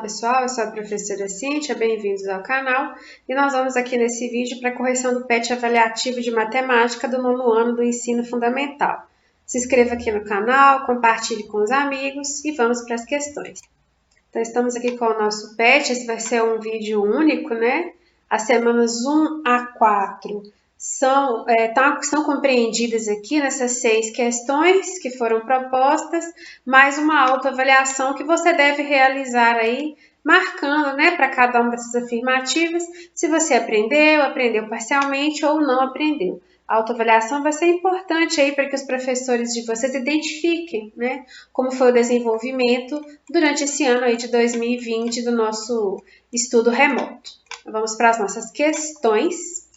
pessoal, eu sou a professora Cíntia, bem-vindos ao canal e nós vamos aqui nesse vídeo para a correção do PET avaliativo de matemática do nono ano do ensino fundamental. Se inscreva aqui no canal, compartilhe com os amigos e vamos para as questões. Então estamos aqui com o nosso PET, esse vai ser um vídeo único, né? As semanas 1 a 4 são compreendidas aqui nessas 6 questões que foram propostas, mais uma autoavaliação que você deve realizar aí, marcando, né, para cada uma dessas afirmativas, se você aprendeu parcialmente ou não aprendeu. A autoavaliação vai ser importante aí para que os professores de vocês identifiquem, né, como foi o desenvolvimento durante esse ano aí de 2020 do nosso estudo remoto. Vamos para as nossas questões.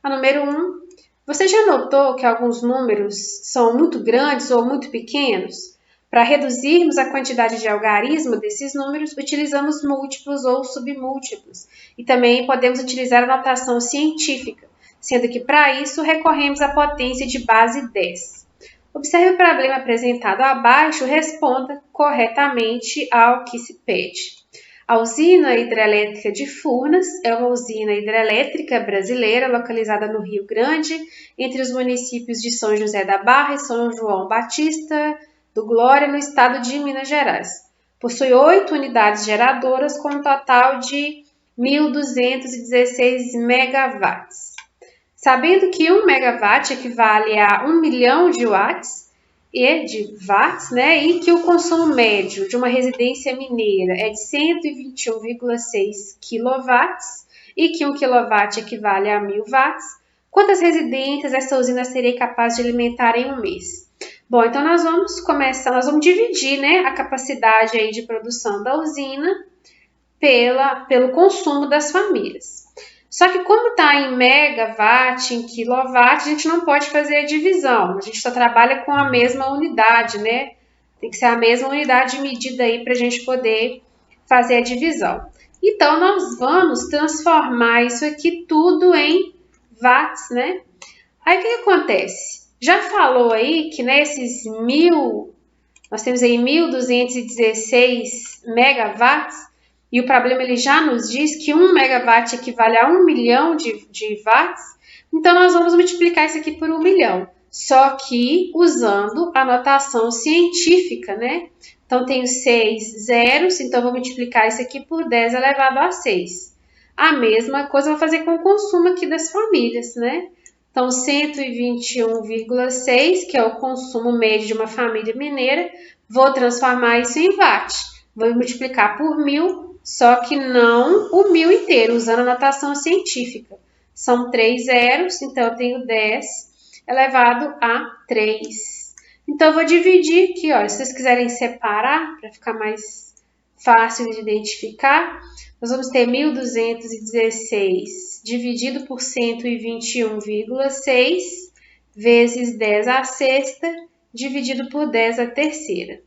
A número 1, você já notou que alguns números são muito grandes ou muito pequenos? Para reduzirmos a quantidade de algarismo desses números, utilizamos múltiplos ou submúltiplos. E também podemos utilizar a notação científica, sendo que para isso recorremos à potência de base 10. Observe o problema apresentado abaixo, responda corretamente ao que se pede. A usina hidrelétrica de Furnas é uma usina hidrelétrica brasileira localizada no Rio Grande, entre os municípios de São José da Barra e São João Batista do Glória, no estado de Minas Gerais. Possui 8 unidades geradoras com um total de 1.216 megawatts. Sabendo que 1 megawatt equivale a 1 milhão de watts, né, e que o consumo médio de uma residência mineira é de 121,6 kW e que 1 kW equivale a 1.000 watts, quantas residências essa usina seria capaz de alimentar em um mês? Bom, então nós vamos dividir, né, a capacidade aí de produção da usina pelo consumo das famílias. Só que como está em megawatt, em quilowatt, a gente não pode fazer a divisão. A gente só trabalha com a mesma unidade, né? Tem que ser a mesma unidade de medida aí para a gente poder fazer a divisão. Então, nós vamos transformar isso aqui tudo em watts, né? Aí, o que acontece? Já falou aí que nesses nós temos aí 1.216 megawatts, e o problema ele já nos diz que 1 megawatt equivale a 1 milhão de watts, então nós vamos multiplicar isso aqui por 1 milhão, só que usando a notação científica, né? Então tenho 6 zeros, então vou multiplicar isso aqui por 10 elevado a 6. A mesma coisa eu vou fazer com o consumo aqui das famílias, né? Então 121,6, que é o consumo médio de uma família mineira, vou transformar isso em watt. Vou multiplicar por 1.000, só que não o 1.000 inteiro, usando a notação científica. São 3 zeros, então eu tenho 10 elevado a 3. Então eu vou dividir aqui, olha, se vocês quiserem separar, para ficar mais fácil de identificar, nós vamos ter 1.216 dividido por 121,6 vezes 10 à sexta, dividido por 10 à terceira.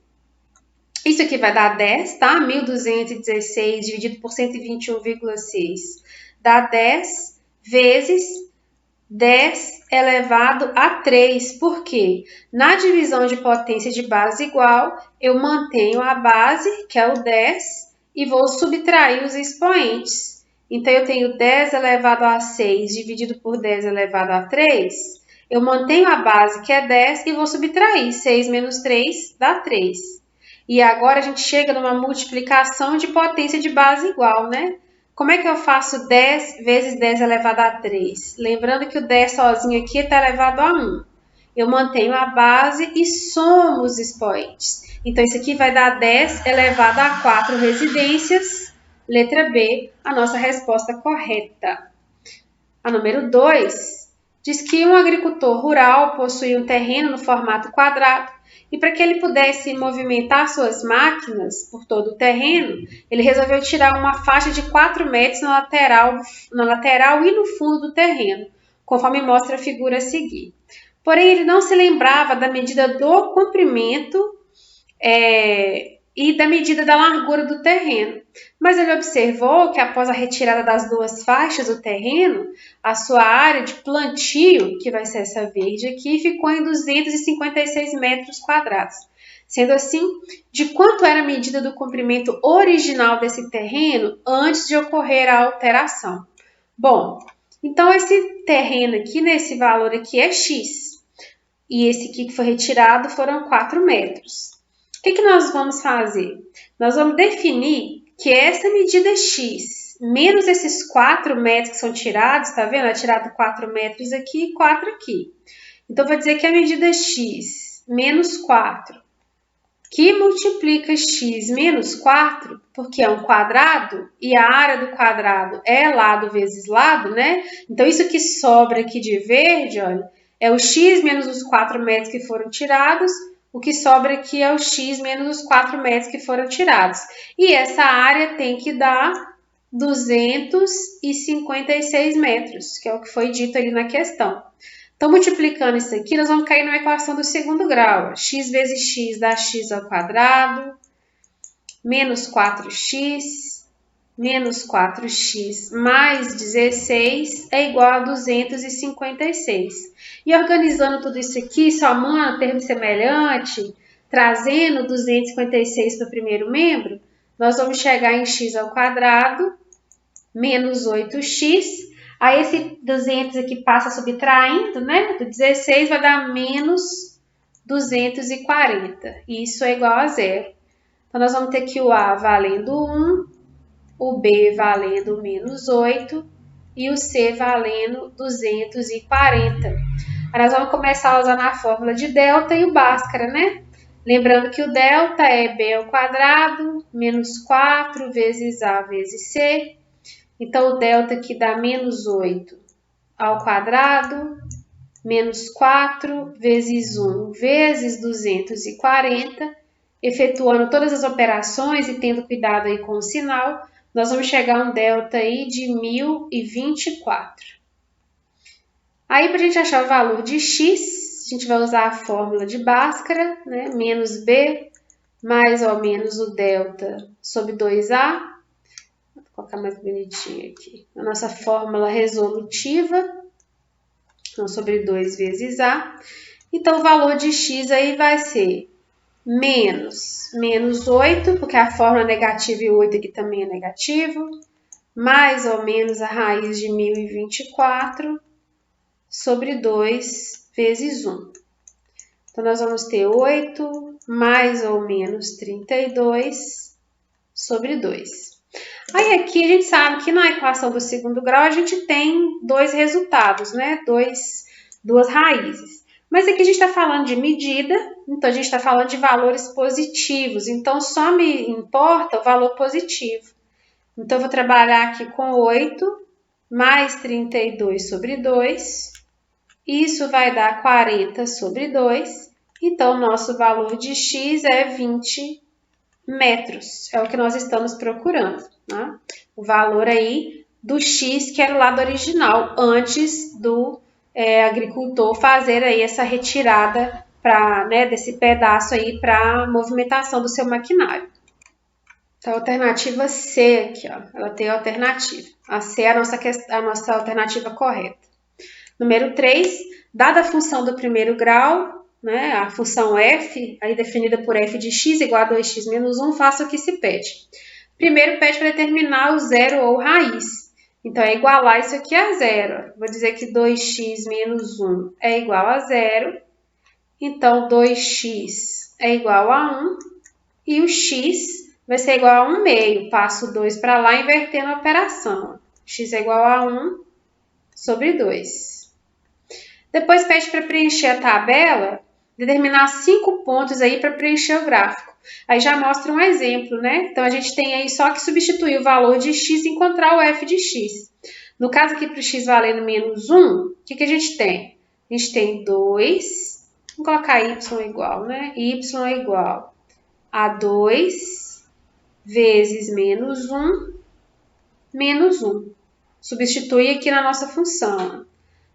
Isso aqui vai dar 10, tá? 1.216 dividido por 121,6 dá 10 vezes 10 elevado a 3. Por quê? Na divisão de potência de base igual, eu mantenho a base, que é o 10, e vou subtrair os expoentes. Então, eu tenho 10 elevado a 6 dividido por 10 elevado a 3. Eu mantenho a base, que é 10, e vou subtrair. 6 menos 3 dá 3. E agora a gente chega numa multiplicação de potência de base igual, né? Como é que eu faço 10 vezes 10 elevado a 3? Lembrando que o 10 sozinho aqui está elevado a 1. Eu mantenho a base e somo os expoentes. Então, isso aqui vai dar 10 elevado a 4 residências. Letra B, a nossa resposta correta. A número 2 diz que um agricultor rural possui um terreno no formato quadrado e para que ele pudesse movimentar suas máquinas por todo o terreno, ele resolveu tirar uma faixa de 4 metros na lateral e no fundo do terreno, conforme mostra a figura a seguir. Porém, ele não se lembrava da medida do comprimento e da medida da largura do terreno. Mas ele observou que após a retirada das 2 faixas do terreno, a sua área de plantio, que vai ser essa verde aqui, ficou em 256 metros quadrados. Sendo assim, de quanto era a medida do comprimento original desse terreno antes de ocorrer a alteração? Bom, então esse terreno aqui, né, esse valor aqui é x. E esse aqui que foi retirado foram 4 metros. O que nós vamos fazer? Nós vamos definir que essa medida x, menos esses 4 metros que são tirados, tá vendo? É tirado 4 metros aqui e 4 aqui. Então, vou dizer que a medida x menos 4, que multiplica x menos 4, porque é um quadrado, e a área do quadrado é lado vezes lado, né? Então, isso que sobra aqui de verde, olha, é o x menos os 4 metros que foram tirados, o que sobra aqui é o x menos os 4 metros que foram tirados. E essa área tem que dar 256 metros, que é o que foi dito ali na questão. Então, multiplicando isso aqui, nós vamos cair numa equação do segundo grau. X vezes x dá x ao quadrado, menos 4x, menos 4x mais 16 é igual a 256. E organizando tudo isso aqui, somando termo semelhante, trazendo 256 para o primeiro membro, nós vamos chegar em x ao quadrado, menos 8x. Aí esse 200 aqui passa subtraindo, né? Do 16 vai dar menos 240. E isso é igual a zero. Então, nós vamos ter que o A valendo 1, o B valendo menos 8 e o C valendo 240. Aí nós vamos começar usando a fórmula de delta e o Bhaskara, né? Lembrando que o delta é B ao quadrado menos 4 vezes A vezes C. Então, o delta aqui dá menos 8 ao quadrado, menos 4 vezes 1 vezes 240. Efetuando todas as operações e tendo cuidado aí com o sinal, nós vamos chegar a um delta aí de 1024. Aí, para a gente achar o valor de x, a gente vai usar a fórmula de Bhaskara, né? Menos b mais ou menos o delta sobre 2a. Vou colocar mais bonitinho aqui. A nossa fórmula resolutiva, então sobre 2 vezes a. Então, o valor de x aí vai ser menos 8, porque a fórmula é negativa e 8 aqui também é negativo, mais ou menos a raiz de 1024 sobre 2 vezes 1. Então, nós vamos ter 8 mais ou menos 32 sobre 2. Aí, aqui a gente sabe que na equação do segundo grau a gente tem dois resultados, né? Duas raízes. Mas aqui a gente está falando de medida, então a gente está falando de valores positivos. Então, só me importa o valor positivo. Então, eu vou trabalhar aqui com 8 mais 32 sobre 2. Isso vai dar 40 sobre 2. Então, nosso valor de x é 20 metros. É o que nós estamos procurando, né? O valor aí do x, que era o lado original, antes do agricultor fazer aí essa retirada desse pedaço aí para a movimentação do seu maquinário. Então, a alternativa C aqui, ó, ela tem a alternativa. A C é a nossa alternativa correta. Número 3, dada a função do primeiro grau, né, a função f, aí definida por f de x igual a 2x menos 1, faça o que se pede. Primeiro, pede para determinar o zero ou raiz. Então, é igualar isso aqui a zero. Vou dizer que 2x menos 1 é igual a zero. Então, 2x é igual a 1. E o x vai ser igual a 1 meio. Passo o 2 para lá, invertendo a operação. X é igual a 1 sobre 2. Depois, pede para preencher a tabela, determinar 5 pontos aí para preencher o gráfico. Aí já mostra um exemplo, né? Então, a gente tem aí só que substituir o valor de x e encontrar o f de x. No caso aqui, para o x valendo menos 1, o que a gente tem? A gente tem 2, vamos colocar y igual, né? Y é igual a 2 vezes menos 1, menos 1. Substitui aqui na nossa função.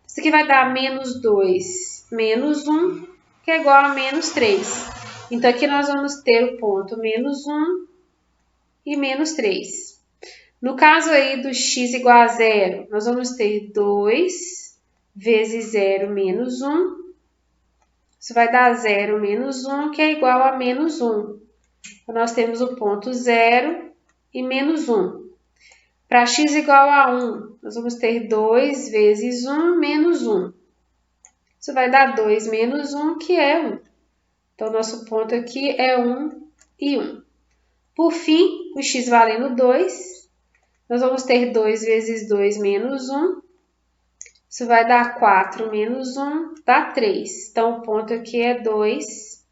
Isso aqui vai dar menos 2, menos 1, que é igual a menos 3. Então, aqui nós vamos ter o ponto menos 1 e menos 3. No caso aí do x igual a zero, nós vamos ter 2 vezes 0 menos 1, Isso vai dar 0 menos 1, que é igual a menos 1. Então, nós temos o ponto 0 e menos 1. Para x igual a 1, nós vamos ter 2 vezes 1 menos 1. Isso vai dar 2 menos 1, que é 1. Então, nosso ponto aqui é 1 e 1. Por fim, o x valendo 2, nós vamos ter 2 vezes 2 menos 1. Isso vai dar 4 menos 1, dá 3. Então, o ponto aqui é 2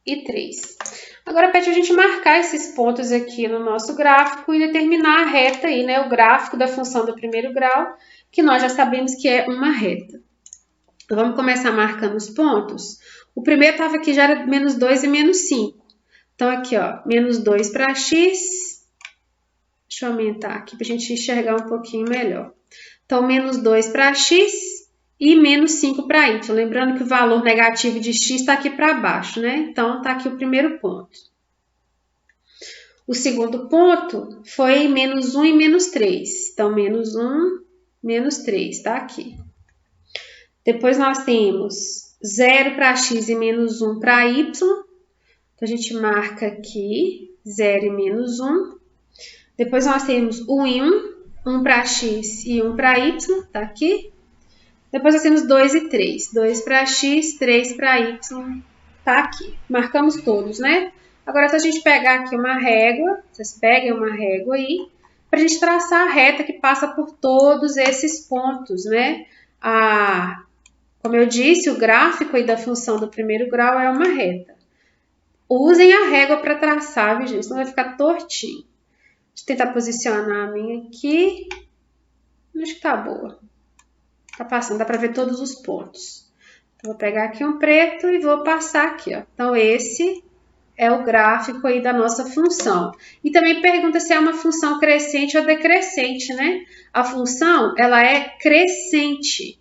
e 3. Agora, pede a gente marcar esses pontos aqui no nosso gráfico e determinar a reta aí, né? O gráfico da função do primeiro grau, que nós já sabemos que é uma reta. Então, vamos começar marcando os pontos. O primeiro estava aqui, já era menos 2 e menos 5. Então, aqui, ó, menos 2 para x. Deixa eu aumentar aqui para a gente enxergar um pouquinho melhor. Então, menos 2 para x e menos 5 para y. Lembrando que o valor negativo de x está aqui para baixo, né? Então, está aqui o primeiro ponto. O segundo ponto foi menos 1 e menos 3. Então, menos 1, menos 3, está aqui. Depois, nós temos 0 para x e menos 1 para y. Então, a gente marca aqui 0 e menos 1. Depois, nós temos 1 e 1. 1 para x e 1 para y, tá aqui. Depois nós temos 2 e 3. 2 para x, 3 para y, tá aqui. Marcamos todos, né? Agora, se a gente pegar aqui uma régua, vocês peguem uma régua aí, para a gente traçar a reta que passa por todos esses pontos, né? Como eu disse, o gráfico aí da função do primeiro grau é uma reta. Usem a régua para traçar, viu, gente? Senão vai ficar tortinho. Deixa eu tentar posicionar a minha aqui. Acho que tá boa. Tá passando, dá para ver todos os pontos. Então, vou pegar aqui um preto e vou passar aqui, ó. Então, esse é o gráfico aí da nossa função. E também pergunta se é uma função crescente ou decrescente, né? A função, ela é crescente.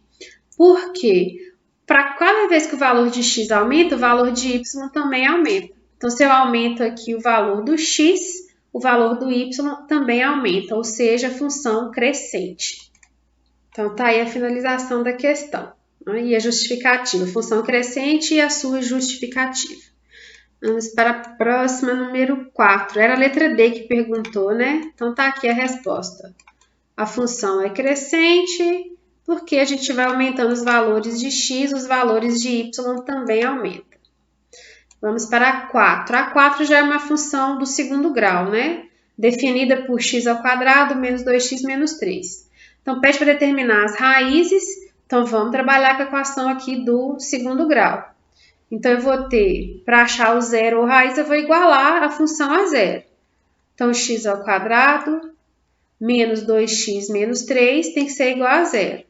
Por quê? Para cada vez que o valor de x aumenta, o valor de y também aumenta. Então, se eu aumento aqui o valor do x, o valor do y também aumenta, ou seja, função crescente. Então, tá aí a finalização da questão, né? E a justificativa, função crescente e a sua justificativa. Vamos para a próxima, número 4. Era a letra D que perguntou, né? Então, tá aqui a resposta. A função é crescente porque a gente vai aumentando os valores de x, os valores de y também aumentam. Vamos para a 4. A 4 já é uma função do segundo grau, né? Definida por x ao quadrado menos 2x menos 3. Então, pede para determinar as raízes. Então, vamos trabalhar com a equação aqui do segundo grau. Então, eu vou ter, para achar o zero ou raiz, eu vou igualar a função a zero. Então, x ao quadrado menos 2x menos 3 tem que ser igual a zero.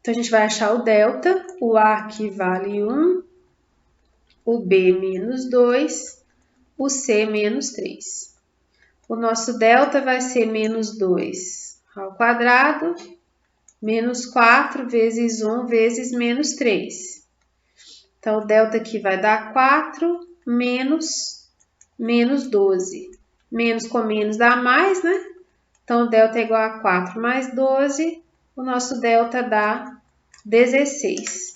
Então, a gente vai achar o delta, o A aqui vale 1, o B menos 2, o C menos 3. O nosso delta vai ser menos 2 ao quadrado, menos 4 vezes 1 vezes menos 3. Então, o delta aqui vai dar 4 menos 12. Menos com menos dá mais, né? Então, o delta é igual a 4 mais 12. O nosso delta dá 16.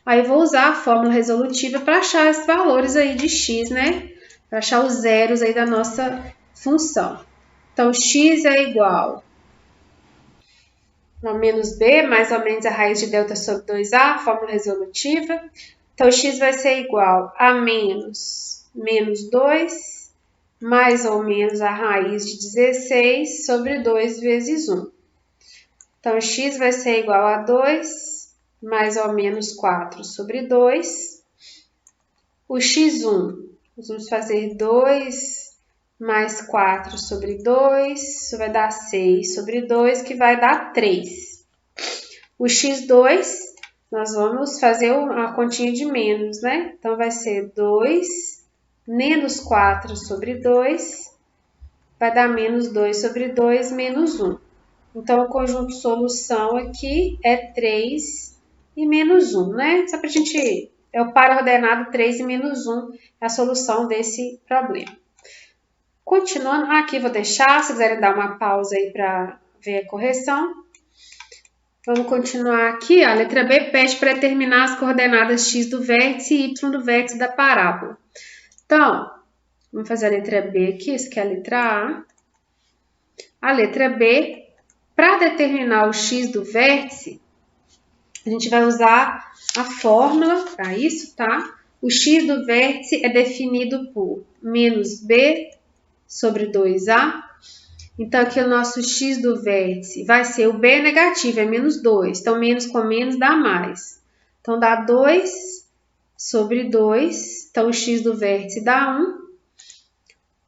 Aí, eu vou usar a fórmula resolutiva para achar esses valores aí de x, né? Para achar os zeros aí da nossa função. Então, x é igual a menos b, mais ou menos a raiz de delta sobre 2a, fórmula resolutiva. Então, x vai ser igual a menos 2, mais ou menos a raiz de 16 sobre 2 vezes 1. Então, x vai ser igual a 2, mais ou menos 4 sobre 2. O x1, nós vamos fazer 2 mais 4 sobre 2, isso vai dar 6 sobre 2, que vai dar 3. O x2, nós vamos fazer a continha de menos, né? Então, vai ser 2 menos 4 sobre 2, vai dar menos 2 sobre 2 menos 1. Então, o conjunto solução aqui é 3 e menos 1, né? Só para a gente... É o par ordenado 3 e menos 1, é a solução desse problema. Continuando, aqui vou deixar, se quiserem dar uma pausa aí para ver a correção. Vamos continuar aqui, ó. A letra B pede para determinar as coordenadas x do vértice e y do vértice da parábola. Então, vamos fazer a letra B aqui, isso aqui é a letra A. A letra B, para determinar o x do vértice, a gente vai usar a fórmula para isso, tá? O x do vértice é definido por menos b sobre 2a. Então, aqui o nosso x do vértice vai ser o b negativo, é menos 2. Então, menos com menos dá mais. Então, dá 2 sobre 2. Então, o x do vértice dá 1.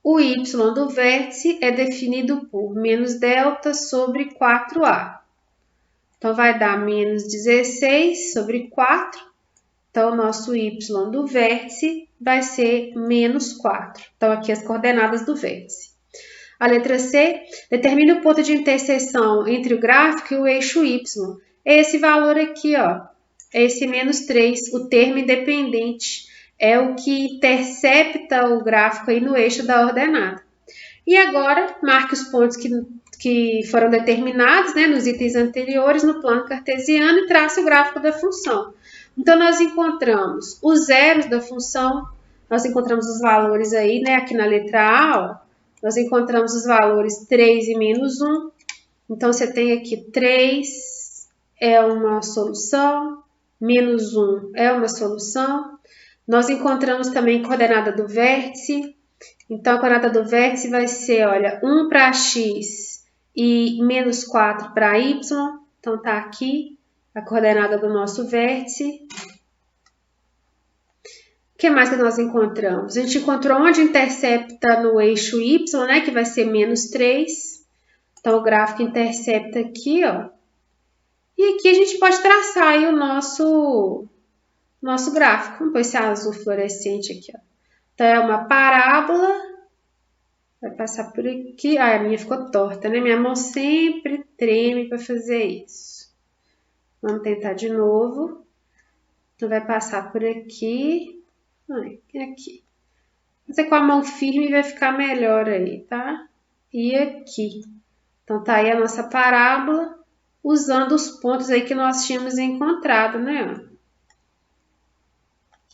O y do vértice é definido por menos delta sobre 4a. Então, vai dar menos 16 sobre 4. Então, o nosso y do vértice vai ser menos 4. Então, aqui as coordenadas do vértice. A letra C, determina o ponto de interseção entre o gráfico e o eixo y. É esse valor aqui, ó. É esse menos 3, o termo independente. É o que intercepta o gráfico aí no eixo da ordenada. E agora, marque os pontos que foram determinados, né, nos itens anteriores no plano cartesiano e trace o gráfico da função. Então, nós encontramos os zeros da função, nós encontramos os valores aí, né, aqui na letra A, ó. Nós encontramos os valores 3 e menos 1. Então, você tem aqui 3 é uma solução, menos 1 é uma solução. Nós encontramos também a coordenada do vértice. Então, a coordenada do vértice vai ser, olha, 1 para x e menos 4 para y. Então, tá aqui a coordenada do nosso vértice. O que mais que nós encontramos? A gente encontrou onde intercepta no eixo y, né, que vai ser menos 3. Então, o gráfico intercepta aqui, ó. E aqui a gente pode traçar aí o nosso gráfico. Vamos pôr esse azul fluorescente aqui, ó. Então, é uma parábola. Vai passar por aqui. Ah, a minha ficou torta, né? Minha mão sempre treme para fazer isso. Vamos tentar de novo. Então, vai passar por aqui. Aqui. Fazer com a mão firme vai ficar melhor aí, tá? E aqui. Então, tá aí a nossa parábola, usando os pontos aí que nós tínhamos encontrado, né?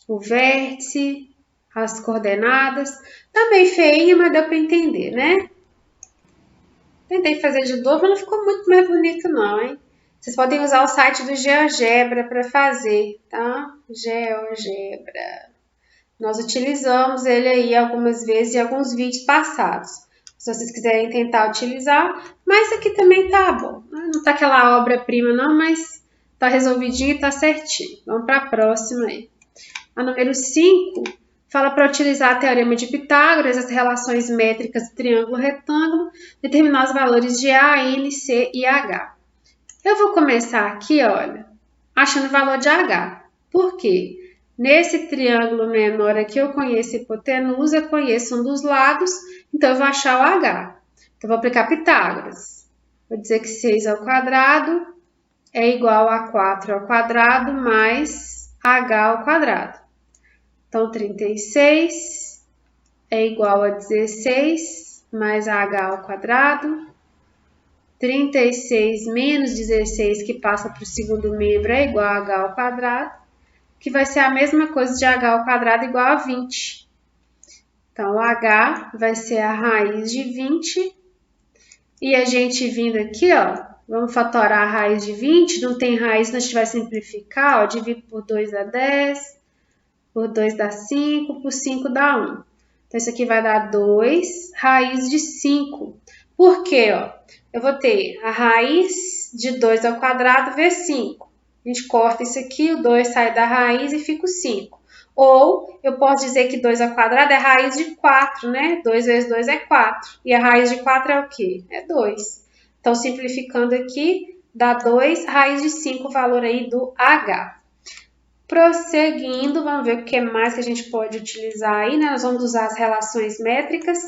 O vértice, as coordenadas. Tá bem feinho, mas deu para entender, né? Tentei fazer de novo, mas não ficou muito mais bonito não, hein? Vocês podem usar o site do GeoGebra para fazer, tá? GeoGebra. Nós utilizamos ele aí algumas vezes em alguns vídeos passados. Se vocês quiserem tentar utilizar, mas aqui também tá bom. Não tá aquela obra-prima não, mas tá resolvidinho e tá certinho. Vamos para a próxima aí. A número 5 fala para utilizar o teorema de Pitágoras, as relações métricas do triângulo retângulo, determinar os valores de A, N, C e H. Eu vou começar aqui, olha, achando o valor de H. Por quê? Nesse triângulo menor aqui, eu conheço a hipotenusa, conheço um dos lados, então eu vou achar o H. Então, eu vou aplicar Pitágoras. Vou dizer que 6 ao quadrado é igual a 4 ao quadrado mais H ao quadrado. Então, 36 é igual a 16 mais H ao quadrado. 36 menos 16, que passa para o segundo membro, é igual a H ao quadrado, que vai ser a mesma coisa de H ao quadrado igual a 20. Então, H vai ser a raiz de 20. E a gente vindo aqui, ó, vamos fatorar a raiz de 20. Não tem raiz, a gente vai simplificar, ó, divido por 2 dá 10, por 2 dá 5, por 5 dá 1. Então, isso aqui vai dar 2 raiz de 5. Por quê, ó? Eu vou ter a raiz de 2 ao quadrado vezes 5. A gente corta isso aqui, o 2 sai da raiz e fica o 5. Ou eu posso dizer que 2 ao quadrado é raiz de 4, né? 2 vezes 2 é 4. E a raiz de 4 é o quê? É 2. Então, simplificando aqui, dá 2 raiz de 5, o valor aí do H. Prosseguindo, vamos ver o que mais que a gente pode utilizar aí, né? Nós vamos usar as relações métricas.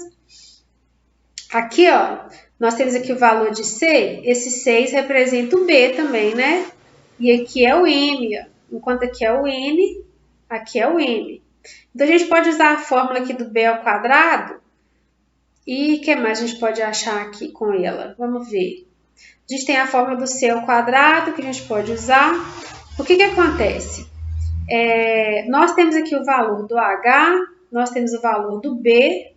Aqui, ó, nós temos aqui o valor de C. Esse 6 representa o B também, né? E aqui é o M, ó. Enquanto aqui é o N, aqui é o M. Então, a gente pode usar a fórmula aqui do B ao quadrado. E o que mais a gente pode achar aqui com ela? Vamos ver. A gente tem a fórmula do C ao quadrado, que a gente pode usar. O que acontece? Nós temos aqui o valor do H, nós temos o valor do B,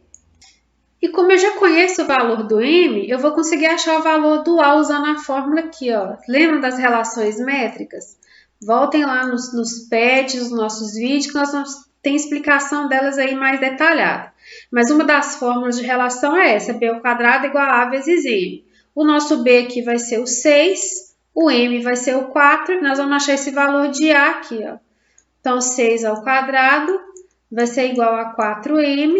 e como eu já conheço o valor do M, eu vou conseguir achar o valor do A usando a fórmula aqui, ó. Lembram das relações métricas? Voltem lá nos PETs, nos nossos vídeos, que nós vamos ter explicação delas aí mais detalhada. Mas uma das fórmulas de relação é essa, B ao quadrado igual a A vezes M. O nosso B aqui vai ser o 6, o M vai ser o 4, nós vamos achar esse valor de A aqui, ó. Então, 6 ao quadrado vai ser igual a 4M.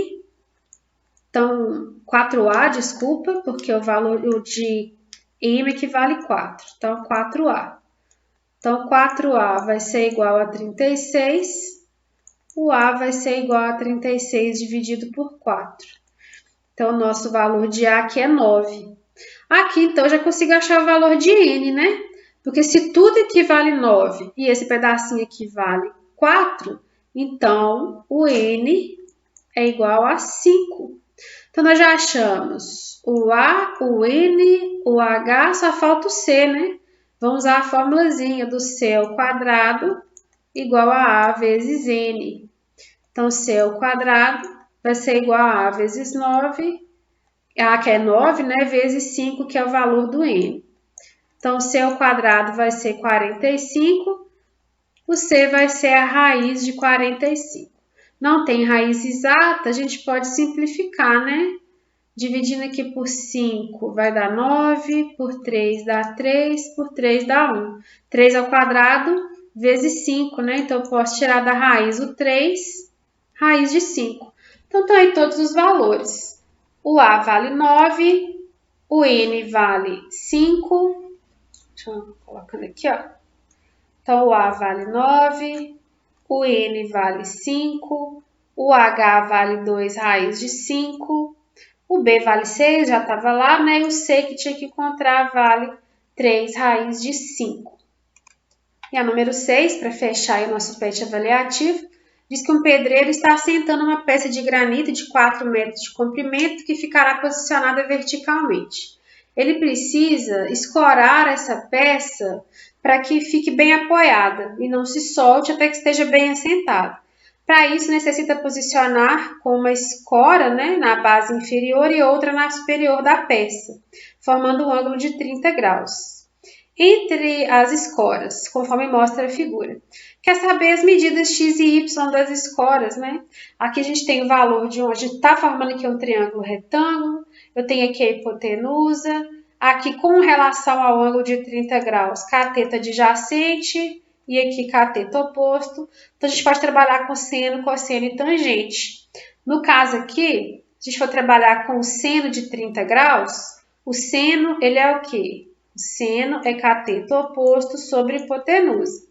Então, 4A, desculpa, porque o valor de M equivale 4. Então, 4A. Então, 4A vai ser igual a 36. O A vai ser igual a 36 dividido por 4. Então, o nosso valor de A aqui é 9. Aqui, então, eu já consigo achar o valor de N, né? Porque se tudo equivale 9 e esse pedacinho equivale 4, então o N é igual a 5. Então, nós já achamos o A, o N, o H, só falta o C, né? Vamos usar a formulazinha do C ao quadrado igual a A vezes N. Então, C ao quadrado vai ser igual a A vezes 9, A que é 9, né? Vezes 5, que é o valor do N. Então, C ao quadrado vai ser 45, o C vai ser a raiz de 45. Não tem raiz exata, a gente pode simplificar, né? Dividindo aqui por 5 vai dar 9, por 3 dá 3, por 3 dá 1. 3 ao quadrado vezes 5, né? Então, eu posso tirar da raiz o 3, raiz de 5. Então, estão aí todos os valores. O A vale 9, o N vale 5. Deixa eu colocando aqui, ó. Então, o A vale 9, o N vale 5, o H vale 2 raiz de 5, o B vale 6, já estava lá, né? E o C que tinha que encontrar vale 3 raiz de 5. E a número 6, para fechar aí o nosso PET avaliativo, diz que um pedreiro está assentando uma peça de granito de 4 metros de comprimento que ficará posicionada verticalmente. Ele precisa escorar essa peça para que fique bem apoiada e não se solte até que esteja bem assentada. Para isso, necessita posicionar com uma escora, né, na base inferior e outra na superior da peça, formando um ângulo de 30 graus. Entre as escoras, conforme mostra a figura. Quer saber as medidas x e y das escoras, né? Aqui a gente tem o valor de onde a gente está formando aqui um triângulo retângulo, eu tenho aqui a hipotenusa, aqui com relação ao ângulo de 30 graus, cateto adjacente e aqui cateto oposto. Então, a gente pode trabalhar com seno, cosseno e tangente. No caso aqui, se a gente for trabalhar com o seno de 30 graus, o seno, ele é o quê? O seno é cateto oposto sobre hipotenusa.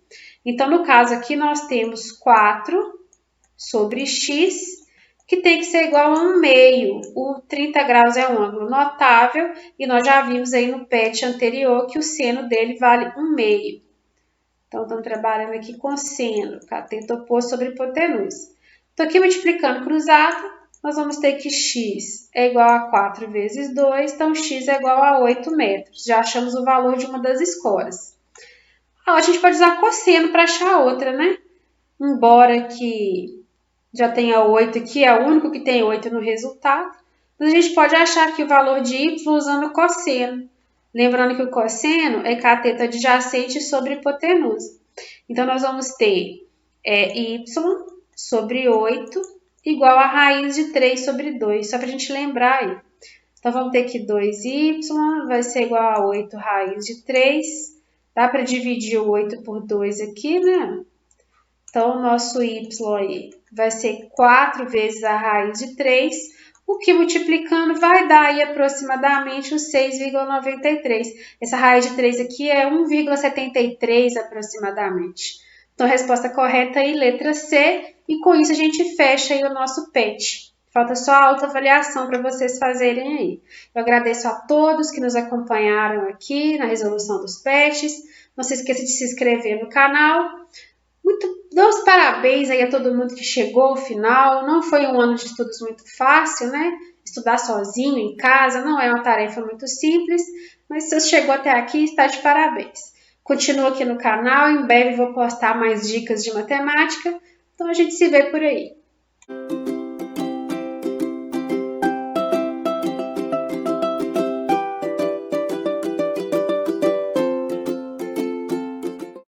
Então, no caso aqui, nós temos 4 sobre x, que tem que ser igual a 1/2. O 30 graus é um ângulo notável e nós já vimos aí no PET anterior que o seno dele vale 1/2. Então, estamos trabalhando aqui com seno, cateto oposto sobre hipotenusa. Estou aqui multiplicando cruzado, nós vamos ter que x é igual a 4 vezes 2, então x é igual a 8 metros. Já achamos o valor de uma das escoras. A gente pode usar cosseno para achar a outra, né? Embora que já tenha 8 aqui, é o único que tem 8 no resultado. Mas a gente pode achar aqui o valor de y usando cosseno. Lembrando que o cosseno é cateto adjacente sobre hipotenusa. Então, nós vamos ter y sobre 8 igual a raiz de 3 sobre 2, só para a gente lembrar aí. Então, vamos ter que 2y vai ser igual a 8 raiz de 3. Dá para dividir o 8 por 2 aqui, né? Então, o nosso y aí vai ser 4 vezes a raiz de 3, o que multiplicando vai dar aí aproximadamente os 6,93. Essa raiz de 3 aqui é 1,73 aproximadamente. Então, a resposta correta aí, letra C, e com isso a gente fecha aí o nosso PET. Falta só a autoavaliação para vocês fazerem aí. Eu agradeço a todos que nos acompanharam aqui na resolução dos PETs. Não se esqueça de se inscrever no canal. Dou os parabéns aí a todo mundo que chegou ao final. Não foi um ano de estudos muito fácil, né? Estudar sozinho em casa não é uma tarefa muito simples, mas se você chegou até aqui, está de parabéns. Continua aqui no canal, em breve vou postar mais dicas de matemática, então a gente se vê por aí.